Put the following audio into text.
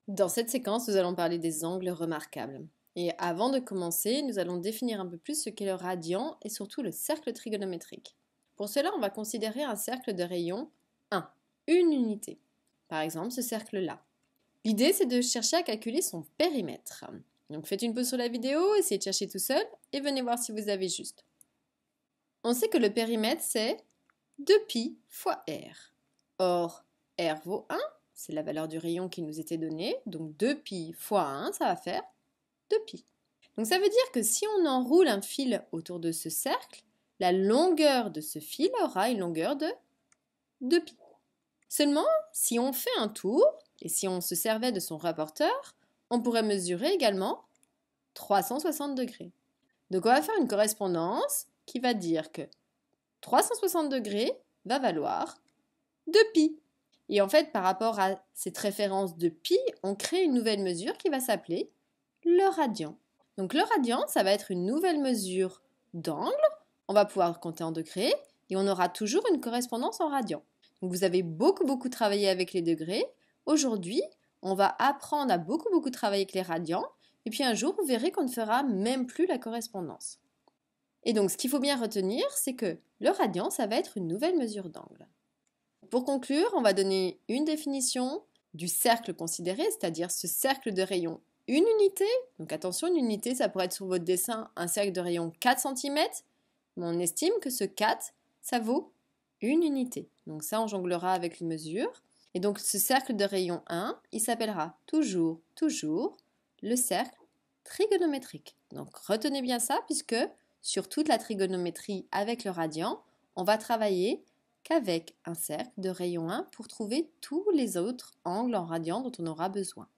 Dans cette séquence, nous allons parler des angles remarquables. Et avant de commencer, nous allons définir un peu plus ce qu'est le radian et surtout le cercle trigonométrique. Pour cela, on va considérer un cercle de rayon 1, une unité. Par exemple, ce cercle-là. L'idée, c'est de chercher à calculer son périmètre. Donc faites une pause sur la vidéo, essayez de chercher tout seul et venez voir si vous avez juste. On sait que le périmètre, c'est 2π fois r. Or, r vaut 1. C'est la valeur du rayon qui nous était donnée. Donc 2π fois 1, ça va faire 2π. Donc ça veut dire que si on enroule un fil autour de ce cercle, la longueur de ce fil aura une longueur de 2π. Seulement, si on fait un tour, et si on se servait de son rapporteur, on pourrait mesurer également 360 degrés. Donc on va faire une correspondance qui va dire que 360 degrés va valoir 2π. Et en fait, par rapport à cette référence de pi, on crée une nouvelle mesure qui va s'appeler le radian. Donc le radian, ça va être une nouvelle mesure d'angle. On va pouvoir compter en degrés et on aura toujours une correspondance en radian. Donc vous avez beaucoup travaillé avec les degrés. Aujourd'hui, on va apprendre à beaucoup travailler avec les radians. Et puis un jour, vous verrez qu'on ne fera même plus la correspondance. Et donc ce qu'il faut bien retenir, c'est que le radian, ça va être une nouvelle mesure d'angle. Pour conclure, on va donner une définition du cercle considéré, c'est-à-dire ce cercle de rayon une unité. Donc attention, une unité, ça pourrait être sur votre dessin un cercle de rayon 4 cm, mais on estime que ce 4, ça vaut une unité. Donc ça, on jonglera avec les mesures. Et donc ce cercle de rayon 1, il s'appellera toujours le cercle trigonométrique. Donc retenez bien ça, puisque sur toute la trigonométrie avec le radian, on va travailler qu'avec un cercle de rayon 1 pour trouver tous les autres angles en radian dont on aura besoin.